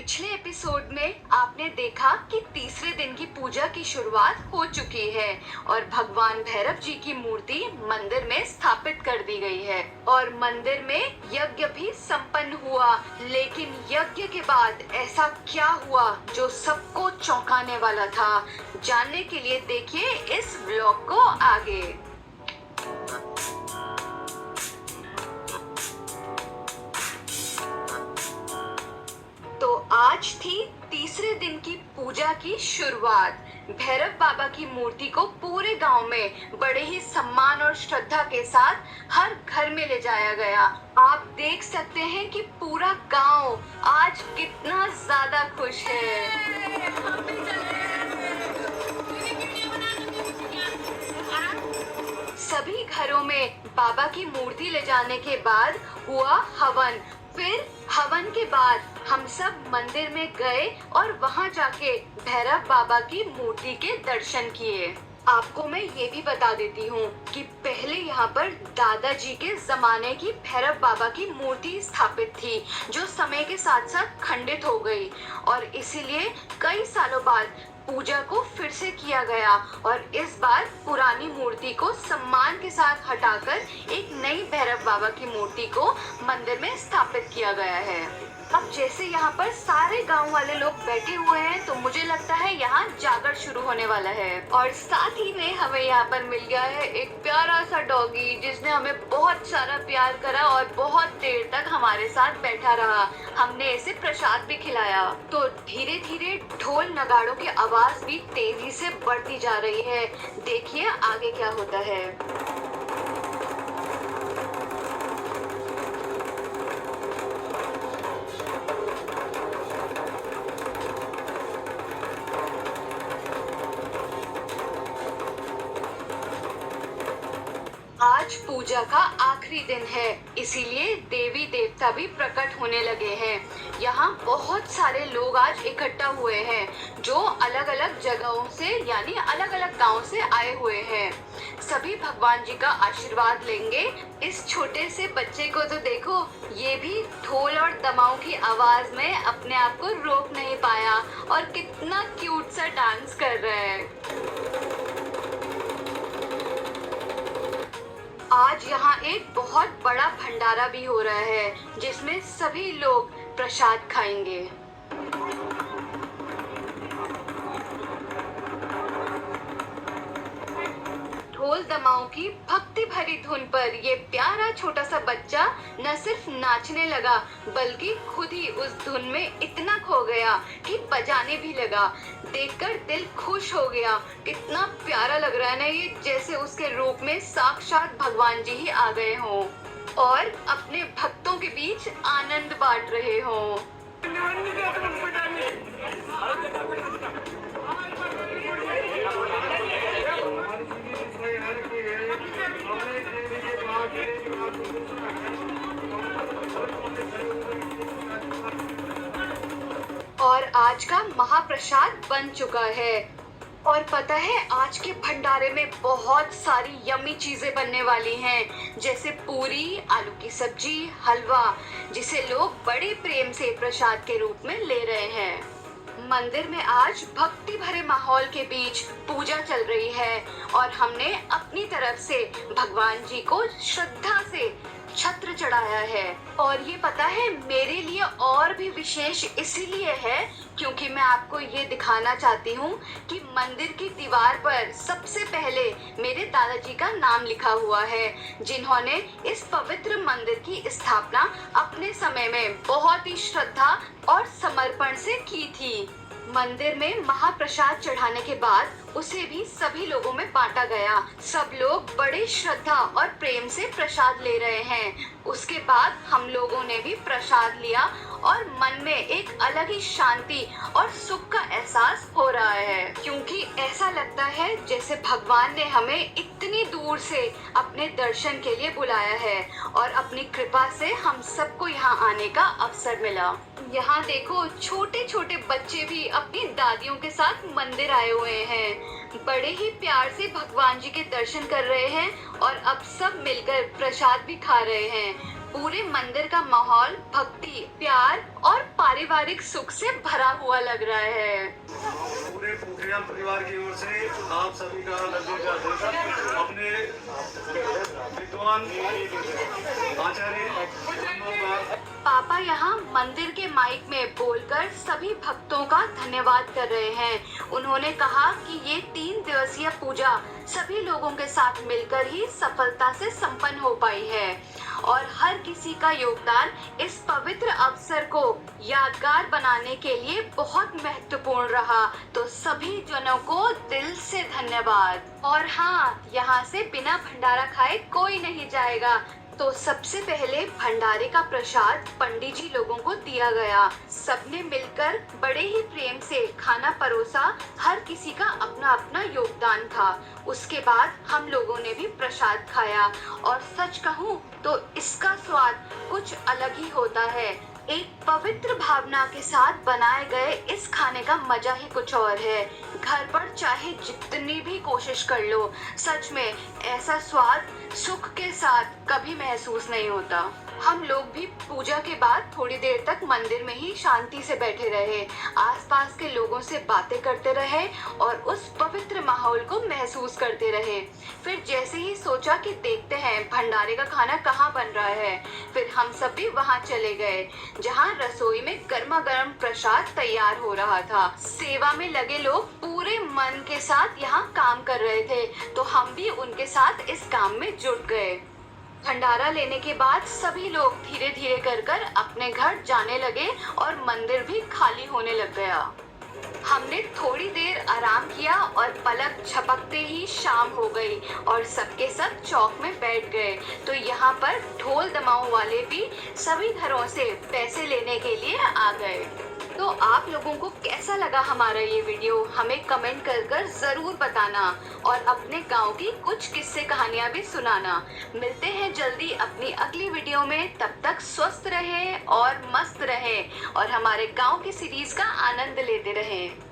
पिछले एपिसोड में आपने देखा कि तीसरे दिन की पूजा की शुरुआत हो चुकी है और भगवान भैरव जी की मूर्ति मंदिर में स्थापित कर दी गई है और मंदिर में यज्ञ भी संपन्न हुआ। लेकिन यज्ञ के बाद ऐसा क्या हुआ जो सबको चौंकाने वाला था? जानने के लिए देखिए इस ब्लॉग को आगे। तो आज थी तीसरे दिन की पूजा की शुरुआत। भैरव बाबा की मूर्ति को पूरे गांव में बड़े ही सम्मान और श्रद्धा के साथ हर घर में ले जाया गया। आप देख सकते हैं कि पूरा गांव आज कितना ज्यादा खुश है। सभी घरों में बाबा की मूर्ति ले जाने के बाद हुआ हवन। फिर हवन के बाद हम सब मंदिर में गए और वहां जाके भैरव बाबा की मूर्ति के दर्शन किए। आपको मैं ये भी बता देती हूँ कि पहले यहाँ पर दादाजी के जमाने की भैरव बाबा की मूर्ति स्थापित थी, जो समय के साथ साथ खंडित हो गई और इसीलिए कई सालों बाद पूजा को फिर से किया गया और इस बार पुरानी मूर्ति को सम्मान के साथ हटाकर एक नई भैरव बाबा की मूर्ति को मंदिर में स्थापित किया गया है। अब जैसे यहाँ पर सारे गांव वाले लोग बैठे हुए हैं तो मुझे लगता है यहाँ जागर शुरू होने वाला है। और साथ ही में हमें यहाँ पर मिल गया है एक प्यारा सा डॉगी जिसने हमें बहुत सारा प्यार करा और बहुत देर तक हमारे साथ बैठा रहा। हमने इसे प्रसाद भी खिलाया। तो धीरे धीरे ढोल नगाड़ों की आवाज भी तेजी से बढ़ती जा रही है। देखिए आगे क्या होता है। आज पूजा का आखिरी दिन है, इसीलिए देवी देवता भी प्रकट होने लगे हैं। यहाँ बहुत सारे लोग आज इकट्ठा हुए हैं जो अलग अलग जगहों से यानी अलग अलग गांव से आए हुए हैं। सभी भगवान जी का आशीर्वाद लेंगे। इस छोटे से बच्चे को तो देखो, ये भी ढोल और दमाऊ की आवाज में अपने आप को रोक नहीं पाया और कितना क्यूट सा डांस कर रहा है। आज यहाँ एक बहुत बड़ा भंडारा भी हो रहा है जिसमें सभी लोग प्रसाद खाएंगे। ढोल दमाऊ की भक्ति भरी धुन पर ये प्यारा छोटा सा बच्चा न सिर्फ नाचने लगा बल्कि खुद ही उस धुन में इतना खो गया कि बजाने भी लगा। देखकर दिल खुश हो गया। कितना प्यारा लग रहा है ना ये, जैसे उसके रूप में साक्षात भगवान जी ही आ गए हों और अपने भक्तों के बीच आनंद बांट रहे हों। और आज का महाप्रसाद बन चुका है और पता है आज के भंडारे में बहुत सारी यम्मी चीजें बनने वाली हैं, जैसे पूरी, आलू की सब्जी, हलवा, जिसे लोग बड़े प्रेम से प्रसाद के रूप में ले रहे हैं। मंदिर में आज भक्ति भरे माहौल के बीच पूजा चल रही है और हमने अपनी तरफ से भगवान जी को श्रद्धा से छत्र चढ़ाया है। और ये पता है मेरे लिए और भी विशेष इसीलिए है क्योंकि मैं आपको ये दिखाना चाहती हूँ कि मंदिर की दीवार पर सबसे पहले मेरे दादाजी का नाम लिखा हुआ है, जिन्होंने इस पवित्र मंदिर की स्थापना अपने समय में बहुत ही श्रद्धा और समर्पण से की थी। मंदिर में महाप्रसाद चढ़ाने के बाद उसे भी सभी लोगों में बांटा गया। सब लोग बड़े श्रद्धा और प्रेम से प्रसाद ले रहे हैं। उसके बाद हम लोगों ने भी प्रसाद लिया और मन में एक अलग ही शांति और सुख का एहसास हो रहा है, क्योंकि ऐसा लगता है जैसे भगवान ने हमें इतनी दूर से अपने दर्शन के लिए बुलाया है और अपनी कृपा से हम सबको यहाँ आने का अवसर मिला। यहाँ देखो छोटे छोटे बच्चे भी अपनी दादियों के साथ मंदिर आए हुए हैं, बड़े ही प्यार से भगवान जी के दर्शन कर रहे हैं और अब सब मिलकर प्रसाद भी खा रहे हैं। पूरे मंदिर का माहौल भक्ति, प्यार और पारिवारिक सुख से भरा हुआ लग रहा है। पूरे पोखरियाल परिवार की ओर से आप सभी का लड्डू का आशीर्वाद अपने विद्वान आचार्य पापा यहाँ मंदिर के माइक में बोलकर सभी भक्तों का धन्यवाद कर रहे हैं। उन्होंने कहा कि ये 3 दिवसीय पूजा सभी लोगों के साथ मिलकर ही सफलता से संपन्न हो पाई है और हर किसी का योगदान इस पवित्र अवसर को यादगार बनाने के लिए बहुत महत्वपूर्ण रहा। तो सभी जनों को दिल से धन्यवाद। और हाँ, यहाँ से बिना भंडारा खाए कोई नहीं जाएगा। तो सबसे पहले भंडारे का प्रसाद पंडित जी लोगों को दिया गया। सबने मिलकर बड़े ही प्रेम से खाना परोसा। हर किसी का अपना अपना योगदान था। उसके बाद हम लोगों ने भी प्रसाद खाया और सच कहूँ तो इसका स्वाद कुछ अलग ही होता है। एक पवित्र भावना के साथ बनाए गए इस खाने का मजा ही कुछ और है। घर पर चाहे जितनी भी कोशिश कर लो, सच में ऐसा स्वाद सुख के साथ कभी महसूस नहीं होता। हम लोग भी पूजा के बाद थोड़ी देर तक मंदिर में ही शांति से बैठे रहे, आसपास के लोगों से बातें करते रहे और उस पवित्र माहौल को महसूस करते रहे। फिर जैसे ही सोचा कि देखते हैं भंडारे का खाना कहाँ बन रहा है, फिर हम सब भी वहाँ चले गए जहाँ रसोई में गर्मा गर्म प्रसाद तैयार हो रहा था। सेवा में लगे लोग पूरे मन के साथ यहाँ काम कर रहे थे, तो हम भी उनके साथ इस काम में जुट गए। भंडारा लेने के बाद सभी लोग धीरे धीरे कर अपने घर जाने लगे और मंदिर भी खाली होने लग गया। हमने थोड़ी देर आराम किया और पलक झपकते ही शाम हो गई और सबके सब चौक में बैठ गए। तो यहाँ पर ढोल दमाऊ वाले भी सभी घरों से पैसे लेने के लिए आ गए। तो आप लोगों को कैसा लगा हमारा ये वीडियो, हमें कमेंट कर जरूर बताना और अपने गांव की कुछ किस्से कहानियां भी सुनाना। मिलते हैं जल्दी अपनी अगली वीडियो में। तब तक स्वस्थ रहें और मस्त रहें और हमारे गांव की सीरीज का आनंद लेते रहें।